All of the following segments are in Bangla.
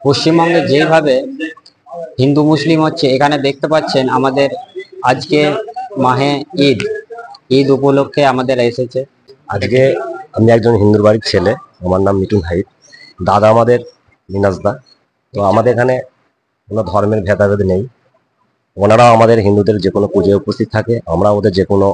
পশ্চিমবঙ্গে যেভাবে হিন্দু মুসলিম হচ্ছে, এখানে দেখতে পাচ্ছেন আমাদের আজকে মাহে ঈদ ঈদ উপলক্ষে আমাদের এসেছে। আজকে আমি একজন হিন্দুর বাড়ির ছেলে, আমার নাম মিঠুন হাইত, দাদা আমাদের মিনাজদা। তো আমাদের এখানে কোনো ধর্মের ভেদাভেদ নেই। ওনারাও আমাদের হিন্দুদের যে কোনো পুজোয় উপস্থিত থাকে, আমরা ওদের যে কোনো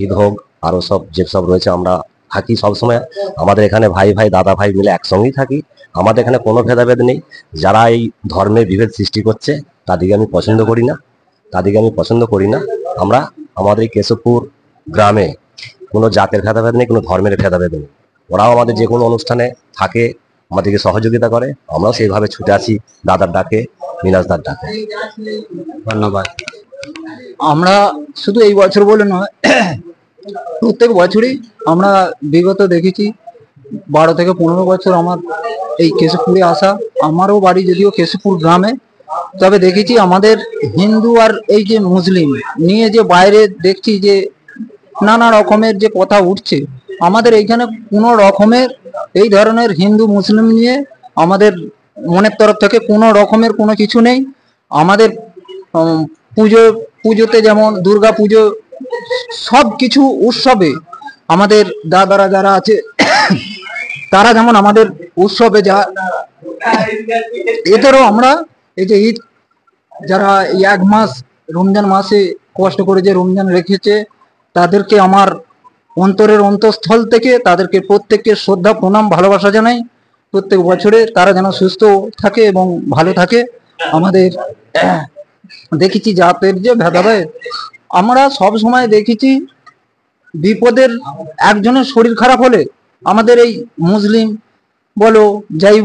ঈদ হোক আরো সব যেসব রয়েছে আমরা থাকি সবসময়। আমাদের এখানে ভাই ভাই দাদা ভাই মিলে একসঙ্গেই থাকি। আমাদের এখানে কোনো ভেদাভেদ নেই। যারা এই ধর্মের বিভেদ সৃষ্টি করছে তাদেরকে আমি পছন্দ করি না। আমরা আমাদের এই কেশবপুর গ্রামে কোনো জাতের ভেদাভেদ নেই, কোনো ধর্মের ভেদাভেদ নেই। ওরাও আমাদের যে কোনো অনুষ্ঠানে থাকে, আমাদেরকে সহযোগিতা করে, আমরাও সেইভাবে ছুটে আসি দাদার ডাকে, মিনাজদার ডাকে। ধন্যবাদ। আমরা শুধু এই বছর বলে নয়, প্রত্যেক বছরই আমরা বিগত দেখেছি 12 থেকে 15 বছর আমার এই কেশবপুরে আসা। আমারও বাড়ি যদিও কেশবপুর গ্রামে, তবে দেখেছি আমাদের হিন্দু আর এই যে মুসলিম নিয়ে যে বাইরে দেখছি যে নানা রকমের যে কথা উঠছে, আমাদের এইখানে কোনো রকমের এই ধরনের হিন্দু মুসলিম নিয়ে আমাদের মনের তরফ থেকে কোনো রকমের কোনো কিছু নেই। আমাদের পুজোতে যেমন দুর্গা পুজো, সব কিছু উৎসবে আমাদের দাদারা যারা আছে তারা যেমন আমাদের উৎসবে যা, এদেরও আমরা এই যে ঈদ, যারা এই 1 মাস রমজান মাসে কষ্ট করে যে রমজান রেখেছে, তাদেরকে আমার অন্তরের অন্তঃস্থল থেকে তাদেরকে প্রত্যেককে শ্রদ্ধা প্রণাম ভালোবাসা জানাই। প্রত্যেক বছরে তারা যেন সুস্থ থাকে এবং ভালো থাকে। আমাদের দেখেছি জাতের যে ভেদাভেদ, আমরা সব সময় দেখেছি বিপদের একজনের শরীর খারাপ হলে আমাদের এই মুসলিম বলো যাই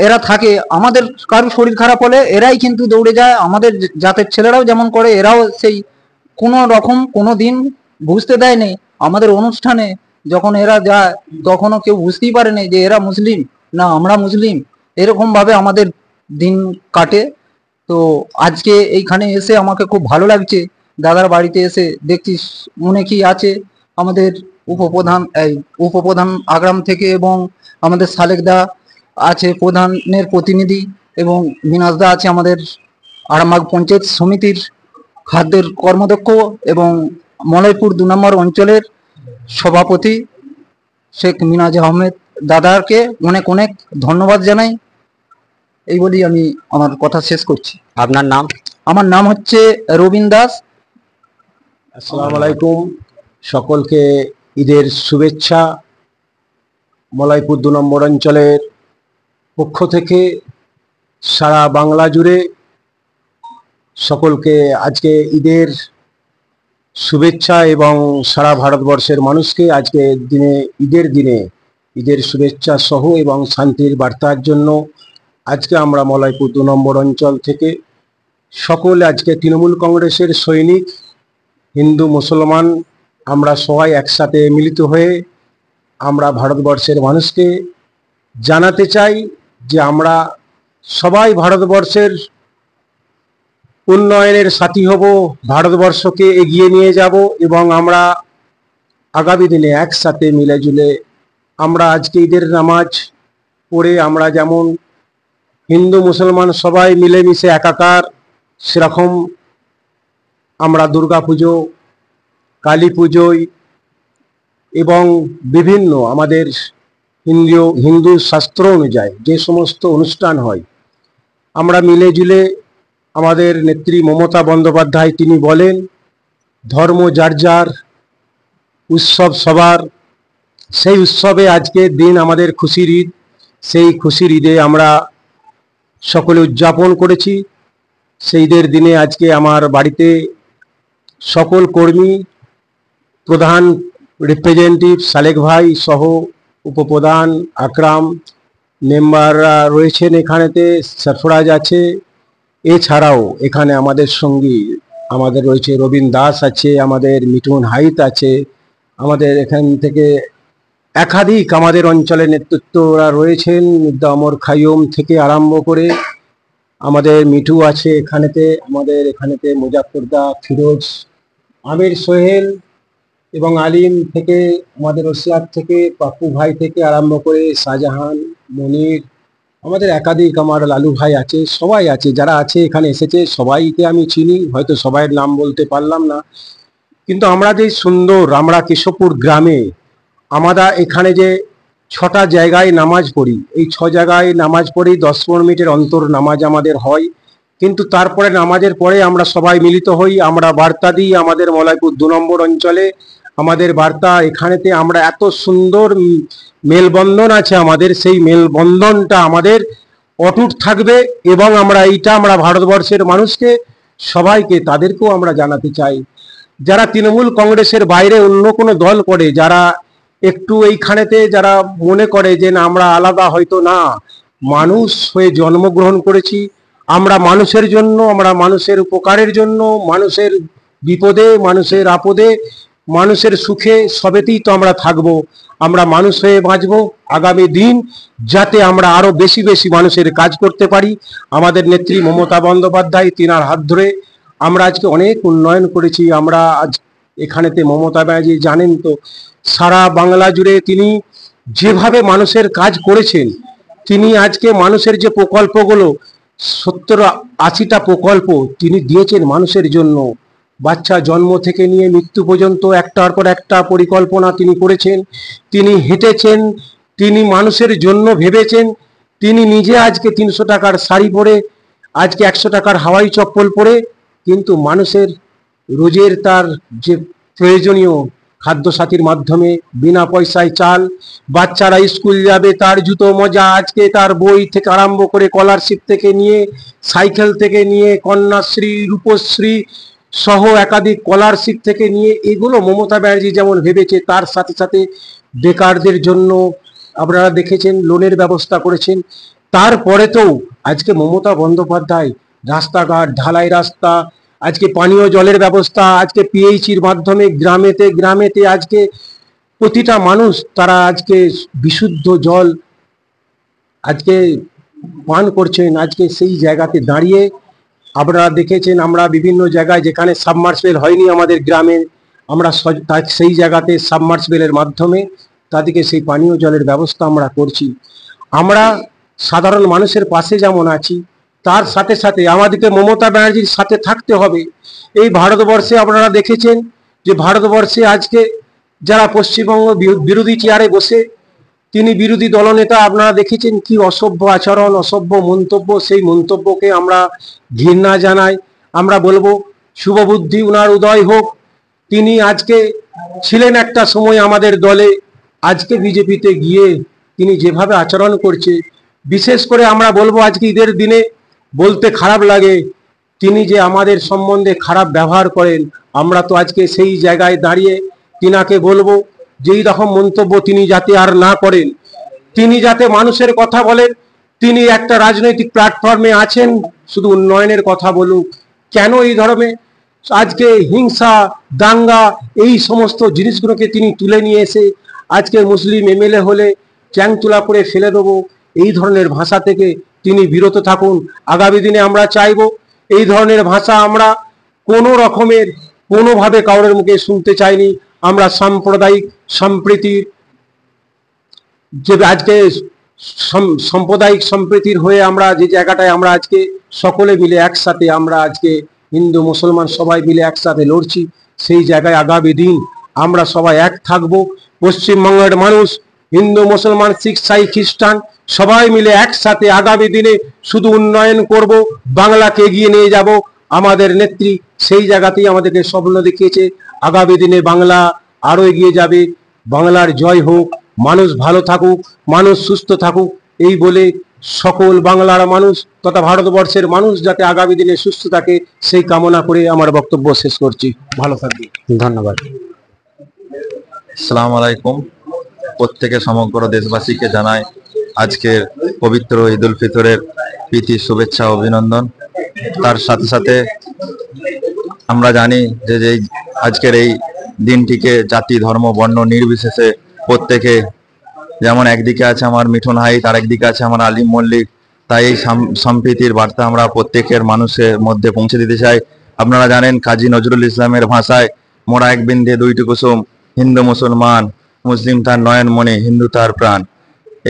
এরা থাকে, আমাদের কারো শরীর খারাপ হলে এরাই কিন্তু দৌড়ে যায়। আমাদের জাতের ছেলেরাও যেমন করে, এরাও সেই কোনো রকম কোনো দিন বুঝতে দেয়নি আমাদের অনুষ্ঠানে। যখন এরা যায় তখনও কেউ বুঝতেই পারেনি যে এরা মুসলিম না আমরা মুসলিম, এরকম ভাবে আমাদের দিন কাটে। তো আজকে এইখানে এসে আমাকে খুব ভালো লাগছে। দাদার বাড়িতে এসে দেখছি মনে কি আছে, আমাদের উপপ্রধান আগ্রাম থেকে, এবং আমাদের সালেকদা আছে প্রধানের প্রতিনিধি, এবং মিনাজদা আছে আমাদের আরামবাগ পঞ্চায়েত সমিতির খাদ্যের কর্মদক্ষ, এবং মলয়পুর 2 নম্বর অঞ্চলের সভাপতি শেখ মিনাজ আহমেদ। দাদাকে অনেক অনেক ধন্যবাদ জানাই। এই বলি আমি আমার কথা শেষ করছি। আপনার নাম? আমার নাম হচ্ছে রবীন দাস। আসসালামু আলাইকুম, সকলকে ঈদের শুভেচ্ছা। মলয়পুর 2 নম্বর অঞ্চলের পক্ষ থেকে সারা বাংলা জুড়ে সকলকে আজকে ঈদের শুভেচ্ছা, এবং সারা ভারতবর্ষের মানুষকে আজকে ঈদের দিনে ঈদের শুভেচ্ছা সহ এবং শান্তির বার্তার জন্য আজকে আমরা মলয়পুর 2 নম্বর অঞ্চল থেকে সকল আজকে তৃণমূল কংগ্রেসের সৈনিক, হিন্দু মুসলমান আমরা সবাই একসাথে মিলিত হয়ে আমরা ভারতবর্ষের মানুষকে জানাতে চাই যে আমরা সবাই ভারতবর্ষের উন্নয়নের সাথী হব, ভারতবর্ষকে এগিয়ে নিয়ে যাব, এবং আমরা আগামী দিনে একসাথে মিলেজুলে আমরা আজকে ঈদের নামাজ পড়ে আমরা যেমন হিন্দু মুসলমান সবাই মিলেমিশে একাকার, সেরকম আমরা দুর্গা পুজো, কালী পুজোয় এবং বিভিন্ন আমাদের হিন্দু শাস্ত্র অনুযায়ী যে সমস্ত অনুষ্ঠান হয়, আমরা মিলেজুলে আমাদের নেত্রী মমতা বন্দ্যোপাধ্যায় তিনি বলেন ধর্ম যার যার, উৎসব সবার। সেই উৎসবে আজকের দিন আমাদের খুশির ঈদ, সেই খুশির ঈদে আমরা সকলে উদযাপন করেছি। সেই ঈদের দিনে আজকে আমার বাড়িতে সকল কর্মী, প্রধান রিপ্রেজেন্টেটিভ সালেক ভাই সহ উপপ্রধান আকরাম, মেম্বাররা রয়েছেন এখানেতে, সরফরাজ আছে, এছাড়াও এখানে আমাদের সঙ্গী আমাদের রয়েছে রবীন দাস আছে, আমাদের মিঠুন হাইত আছে, আমাদের এখান থেকে একাধিক আমাদের অঞ্চলের নেতৃত্বরা রয়েছেন, মির্জা ওমর খাইয়ুম থেকে আরম্ভ করে আমাদের মিঠু আছে এখানেতে, আমাদের এখানেতে মুজাফরদা, ফিরোজ, আমির, সোহেল এবং আলিম থেকে, আমাদের ওসিয়ার থেকে পাপ্পু ভাই থেকে আরম্ভ করে শাহজাহান, মনির, আমাদের একাধিক, আমার লালু ভাই আছে, সবাই আছে, যারা আছে এখানে এসেছে সবাইকে আমি চিনি, হয়তো সবাইয়ের নাম বলতে পারলাম না। কিন্তু আমরা যে সুন্দর, আমরা কেশবপুর গ্রামে আমরা এখানে যে 6টা জায়গায় নামাজ পড়ি, এই 6 জায়গায় নামাজ পড়ি, 10-15 মিনিটের অন্তর নামাজ আমাদের হয়। কিন্তু তারপরে নামাজের পরে আমরা সবাই মিলিত হই, আমরা বার্তা দিই আমাদের মলয়পুর 2 নম্বর অঞ্চলে। আমাদের বার্তা এখানেতে আমরা এত সুন্দর মেলবন্ধন আছে আমাদের, সেই মেলবন্ধনটা আমাদের অটুট থাকবে। এবং আমরা ভারতবর্ষের মানুষকে, সবাইকে, তাদেরকেও আমরা জানাতে চাই, যারা তৃণমূল কংগ্রেসের বাইরে অন্য কোনো দল করে, যারা একটু এইখানেতে যারা মনে করে যে না আমরা আলাদা, হয়তো না, মানুষ হয়ে জন্মগ্রহণ করেছি আমরা মানুষের জন্য, আমরা মানুষের উপকারের জন্য, মানুষের বিপদে, মানুষের আপদে, মানুষের সুখে সবেতেই তো আমরা থাকবো। আমরা মানুষ হয়ে বাঁচবো আগামী দিন, যাতে আমরা আরো বেশি বেশি মানুষের কাজ করতে পারি। আমাদের নেত্রী মমতা বন্দ্যোপাধ্যায়, তিনার হাত ধরে আমরা আজকে অনেক উন্নয়ন করেছি। আমরা আজ এখানেতে মমতা ব্যানার্জি জানেন তো, সারা বাংলা জুড়ে তিনি যেভাবে মানুষের কাজ করেছেন, তিনি আজকে মানুষের যে প্রকল্পগুলো 70-80টা প্রকল্প তিনি দিয়েছেন মানুষের জন্য। বাচ্চা জন্ম থেকে নিয়ে মৃত্যু পর্যন্ত একটার পর একটা পরিকল্পনা তিনি করেছেন, তিনি হেঁটেছেন, তিনি মানুষের জন্য ভেবেছেন। তিনি নিজে আজকে 300 টাকার শাড়ি পরে, আজকে 100 টাকার হাওয়াই চপ্পল পরে, কিন্তু মানুষের রোজের তার যে প্রয়োজনীয় খাদ্যসাথীর মাধ্যমে বিনা পয়সায় চাল, বাচ্চারা স্কুল যাবে তার জুতো মোজা, আজকে তার বই থেকে আরম্ভ করে স্কলারশিপ থেকে নিয়ে, সাইকেল থেকে নিয়ে, কন্যাশ্রী, রূপশ্রী সহ একাধিক স্কলারশিপ থেকে নিয়ে, এগুলো মমতা ব্যানার্জি যেমন ভেবেছে, তার সাথে সাথে বেকারদের জন্য আপনারা দেখেছেন লোনের ব্যবস্থা করেছেন। তারপরে তো আজকে মমতা বন্দ্যোপাধ্যায় রাস্তাঘাট, ঢালাই রাস্তা, আজকে পানীয় জলের ব্যবস্থা, আজকে পিএইচির মাধ্যমে গ্রামেতে গ্রামেতে আজকে প্রতিটা মানুষ তারা আজকে বিশুদ্ধ জল আজকে পান করছেন। আজকে সেই জায়গাতে দাঁড়িয়ে আপনারা দেখেছেন, আমরা বিভিন্ন জায়গায় যেখানে সাবমার্সিবল হয়নি আমাদের গ্রামে, আমরা সেই জায়গাতে সাবমার্সিবলের মাধ্যমে তাদেরকে সেই পানীয় জলের ব্যবস্থা আমরা করছি। আমরা সাধারণ মানুষের পাশে যেমন আছি, তার সাথে সাথে আমাদেরকে মমতা ব্যানার্জির সাথে থাকতে হবে। এই ভারতবর্ষে আপনারা দেখেছেন যে ভারতবর্ষে আজকে যারা পশ্চিমবঙ্গ বিরোধী চেয়ারে বসে, তিনি বিরোধী দলনেতা, আপনারা দেখেছেন কি অসভ্য আচরণ, অসভ্য মন্তব্য, সেই মন্তব্যকে আমরা ঘৃণা জানাই। আমরা বলবো শুভবুদ্ধি উনার উদয় হোক। তিনি আজকে ছিলেন একটা সময় আমাদের দলে, আজকে বিজেপিতে গিয়ে তিনি যেভাবে আচরণ করছে, বিশেষ করে আমরা বলবো আজকে ঈদের দিনে বলতে খারাপ লাগে, তিনি যে আমাদের সম্বন্ধে খারাপ ব্যবহার করেন, আমরা তো আজকে সেই জায়গায় দাঁড়িয়ে তিনাকে বলবো যেই রকম মন্তব্য তিনি যাতে আর না করেন, তিনি যাতে মানুষের কথা বলেন। তিনি একটা রাজনৈতিক প্ল্যাটফর্মে আছেন, শুধু উন্নয়নের কথা বলুক। কেন এই ধরনের আজকে হিংসা, দাঙ্গা, এই সমস্ত জিনিসগুলোকে তিনি তুলে নিয়ে এসে আজকে মুসলিম এমএলএ হলে চ্যাংতুলা করে ফেলে দেবো, এই ধরনের ভাষা থেকে তিনি বিরত থাকুন। আগামী দিনে আমরা চাইব এই ধরনের ভাষা আমরা কোনো রকমের কোনোভাবে কারোর মুখে শুনতে চাইনি। আমরা সাম্প্রদায়িক সম্প্রীতির যে আজকে সাম্প্রদায়িক সম্প্রীতির হয়ে আমরা যে জায়গাটায় আমরা আজকে সকলে মিলে একসাথে, আমরা আজকে হিন্দু মুসলমান সবাই মিলে একসাথে লড়ছি, সেই জায়গায় আগামী দিন আমরা সবাই এক থাকবো। পশ্চিমবঙ্গের মানুষ, হিন্দু মুসলমান শিখ সাই খ্রিস্টান সবাই মিলে একসাথে আগামী দিনে শুধু উন্নয়ন করব, বাংলাকে এগিয়ে নিয়ে যাব। আমাদের নেত্রী সেই জায়গাতেই আমাদেরকে স্বপ্ন দেখিয়েছে, আগামী দিনে বাংলা আরো এগিয়ে যাবে। বাংলার জয় হোক, মানুষ ভালো থাকুক, মানুষ সুস্থ থাকুক, এই বলে সকল বাংলার মানুষ তথা ভারতবর্ষের মানুষ যাতে আগামী দিনে সুস্থ থাকে, সেই কামনা করে আমার বক্তব্য শেষ করছি। ভালো থাকবে, ধন্যবাদ। আসসালামু আলাইকুম। প্রত্যেকে সমগ্র দেশবাসীকে জানাই আজকের পবিত্র ঈদ উল ফিতরের প্রীতি শুভেচ্ছা অভিনন্দন। তার সাথে সাথে আমরা জানি যে আজকের এই দিনটিকে জাতি ধর্ম বর্ণ নির্বিশেষে প্রত্যেকে, যেমন একদিকে আছে আমার মিঠুন হাইত, আর একদিকে আছে আমার আলিম মল্লিক, তাই এই সম্প্রীতির বার্তা আমরা প্রত্যেকের মানুষের মধ্যে পৌঁছে দিতে চাই। আপনারা জানেন কাজী নজরুল ইসলামের ভাষায়, মোরা এক বিন্দে দুইটি কুসুম, হিন্দু মুসলমান, মুসলিম তার নয়ন মনে, হিন্দু তার প্রাণ।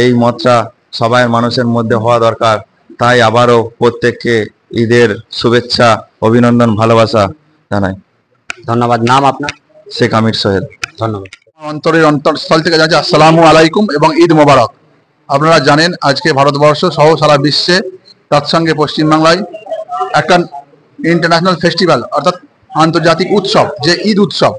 এই মতটা সবাই মানুষের মধ্যে হওয়া দরকার। তাই আবারও প্রত্যেককে ঈদের শুভেচ্ছা, অভিনন্দন, ভালোবাসা জানাই। ধন্যবাদ। নাম আপনার? শেখ আমির সোহেল। ধন্যবাদ। অন্তরের অন্তরস্থল থেকে জানাচ্ছি আসসালামু আলাইকুম এবং ঈদ মোবারক। আপনারা জানেন আজকে ভারতবর্ষ সহ সারা বিশ্বে, তৎসঙ্গে পশ্চিমবাংলায় একটা ইন্টারন্যাশনাল ফেস্টিভ্যাল অর্থাৎ আন্তর্জাতিক উৎসব যে ঈদ উৎসব।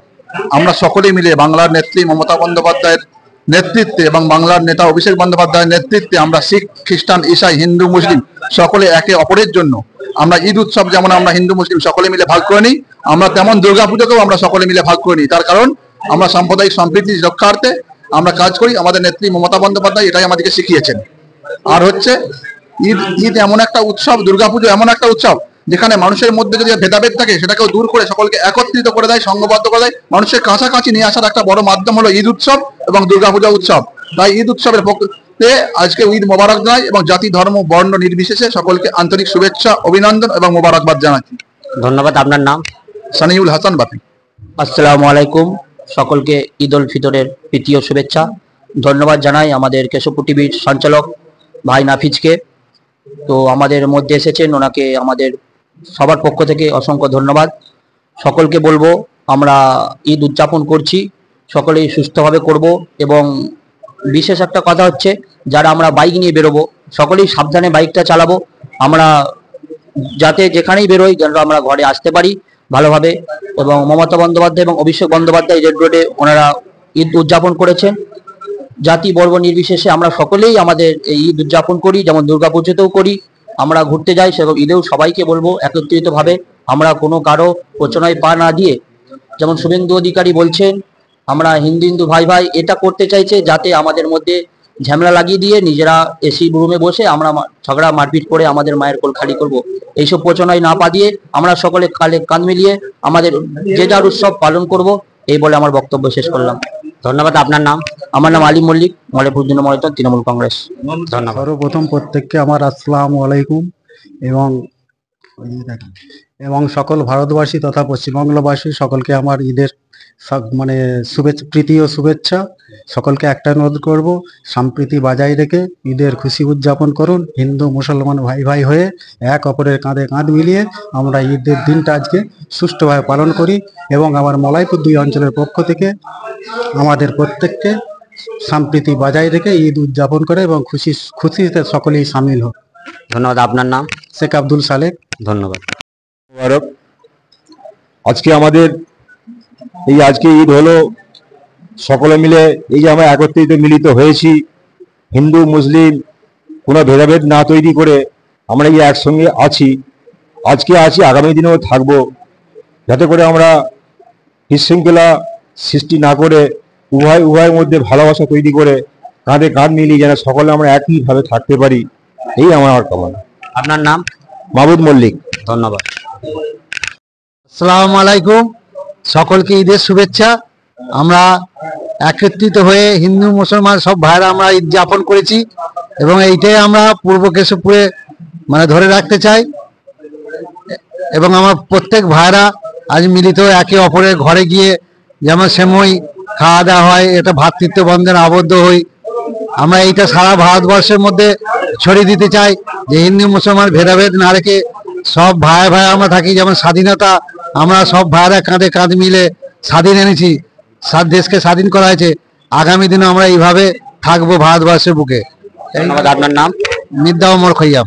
আমরা সকলে মিলে বাংলার নেত্রী মমতা বন্দ্যোপাধ্যায়ের নেতৃত্বে এবং বাংলার নেতা অভিষেক বন্দ্যোপাধ্যায়ের নেতৃত্বে আমরা শিখ, খ্রিস্টান, ঈসাই, হিন্দু, মুসলিম সকলে একে অপরের জন্য আমরা ঈদ উৎসব যেমন আমরা হিন্দু মুসলিম সকলে মিলে ভাগ করে নিই, আমরা তেমন দুর্গাপুজোকেও আমরা সকলে মিলে ভাগ করে নিই। তার কারণ আমরা সাম্প্রদায়িক সম্প্রীতি রক্ষার্থে আমরা কাজ করি। আমাদের নেত্রী মমতা বন্দ্যোপাধ্যায় এটাই আমাদেরকে শিখিয়েছেন। আর হচ্ছে ঈদ এমন একটা উৎসব, দুর্গাপুজো এমন একটা উৎসব যেখানে মানুষের মধ্যে যদি ভেদাভেদ থাকে সেটাকেও দূর করে সকলকে একত্রিত করে দেয়, সংঘবদ্ধ করে দেয়, মানুষের কাছাকাছি নিয়ে আসার একটা বড় মাধ্যম হলো ঈদ উৎসব এবং দুর্গাপূজা উৎসব। তাই ঈদ উৎসবের পক্ষে আজকে ঈদ মোবারক জানাই এবং জাতি, ধর্ম, বর্ণ নির্বিশেষে সকলকে আন্তরিক শুভেচ্ছা, অভিনন্দন এবং মোবারকবাদ জানাচ্ছি। ধন্যবাদ। আপনার নাম? সানিউল হাসান বাপি। আসসালামু আলাইকুম। সকলকে ঈদ উল ফিতরের প্রীতি ও শুভেচ্ছা। ধন্যবাদ জানাই আমাদের কেশবপুর টিভির সঞ্চালক ভাই নাফিজকে। তো আমাদের মধ্যে এসেছেন, ওনাকে আমাদের সবার পক্ষ থেকে অসংখ্য ধন্যবাদ। সকলকে বলবো আমরা ঈদ উদযাপন করছি, সকলেই সুস্থভাবে করব এবং বিশেষ একটা কথা হচ্ছে যারা আমরা বাইক নিয়ে বেরোবো সকলেই সাবধানে বাইকটা চালাবো। আমরা যাতে যেখানেই বেরোই যেন আমরা ঘরে আসতে পারি ভালোভাবে। এবং মমতা বন্দ্যোপাধ্যায় এবং অভিষেক বন্দ্যোপাধ্যায় রেড রোডে ওনারা ঈদ উদযাপন করেছেন। জাতি বর্ণ নির্বিশেষে আমরা সকলেই আমাদের এই ঈদ উদযাপন করি, যেমন দুর্গাপুজোতেও করি, আমরা ঘুরতে যাই সেরকম ঈদেও সবাইকে বলবো একত্রিতভাবে আমরা কোনো কারো প্রচনায় পা না দিয়ে, যেমন শুভেন্দু অধিকারী বলছেন আমরা হিন্দু হিন্দু ভাই ভাই, এটা করতে চাইছে যাতে আমাদের মধ্যে ঝামেলা লাগিয়ে দিয়ে নিজেরা এসি রুমে বসে আমরা ঝগড়া মারপিট করে আমাদের মায়ের কোল খালি করব, এইসব প্রচনায় না পা দিয়ে আমরা সকলে কালে কান মিলিয়ে আমাদের যে যার উৎসব পালন করব, এই বলে আমার বক্তব্য শেষ করলাম। ধন্যবাদ। আপনার নাম? আমার নাম আলী মল্লিক, মলেপুর ময়দান, তৃণমূল কংগ্রেস। ধন্যবাদ। সর্বপ্রথম প্রত্যেককে আমার আসসালামু আলাইকুম এবং সকল ভারতবাসী তথা পশ্চিমবাংলাবাসী সকলকে আমার ঈদের মানে শুভেচ্ছা, প্রীতি ও শুভেচ্ছা। সকলকে একটা অনুরোধ করব, সম্প্রীতি বজায় রেখে ঈদের খুশি উদযাপন করুন। হিন্দু মুসলমান ভাই ভাই হয়ে এক অপরের কাঁধে কাঁধ মিলিয়ে আমরা ঈদের দিনটা আজকে সুষ্ঠুভাবে পালন করি এবং আমার মলাইপুর 2 অঞ্চলের পক্ষ থেকে আমাদের প্রত্যেককে সম্প্রীতি বজায় রেখে ঈদ উদযাপন করে এবং খুশিতে সকলেই সামিল হোক। ধন্যবাদ। আপনার নাম? শেখ আব্দুল সালেক। ধন্যবাদ। মোবারক। আজকে আমাদের আজকে ঈদ হলো, সকলে মিলে এই যে আমরা একত্রিত মিলিত হয়েছি, হিন্দু মুসলিম কোনো ভেদাভেদ না তৈরি করে আমরা এই একসঙ্গে আছি, আজকে আছি, আগামী দিনেও থাকবো, যাতে করে আমরা বিশৃঙ্খলা সৃষ্টি না করে উভয়ের মধ্যে ভালোবাসা তৈরি করে কাঁধে কাঁধ মিলিয়ে যেন সকলে আমরা একইভাবে থাকতে পারি, এই আমার কামনা। আপনার নাম? মাহবুব মল্লিক। ধন্যবাদ। আসসালামু আলাইকুম। সকলকে ঈদের শুভেচ্ছা। আমরা একত্রিত হয়ে হিন্দু মুসলমান সব ভাইরা আমরা ঈদ যাপন করেছি এবং এইটাই আমরা পূর্ব কেশবপুরে মানে ধরে রাখতে চাই এবং আমার প্রত্যেক ভাইরা আজ মিলিত একে অপরের ঘরে গিয়ে যেমন সেমই খাওয়া দাওয়া হয়, এটা ভ্রাতৃত্ব বন্ধনে আবদ্ধ হই। আমরা এইটা সারা ভারতবর্ষের মধ্যে ছড়িয়ে দিতে চাই যে হিন্দু মুসলমান ভেদাভেদ না রেখে সব ভাই ভাই আমরা থাকি। যেমন স্বাধীনতা আমরা সব ভাইরা কাঁধে কাঁধ মিলে স্বাধীন এনেছি, দেশকে স্বাধীন করা হয়েছে, আগামী দিনে আমরা এইভাবে থাকবো ভারতবর্ষের বুকে। ধন্যবাদ। আপনার নাম? মির্জা ওমর খৈয়াম।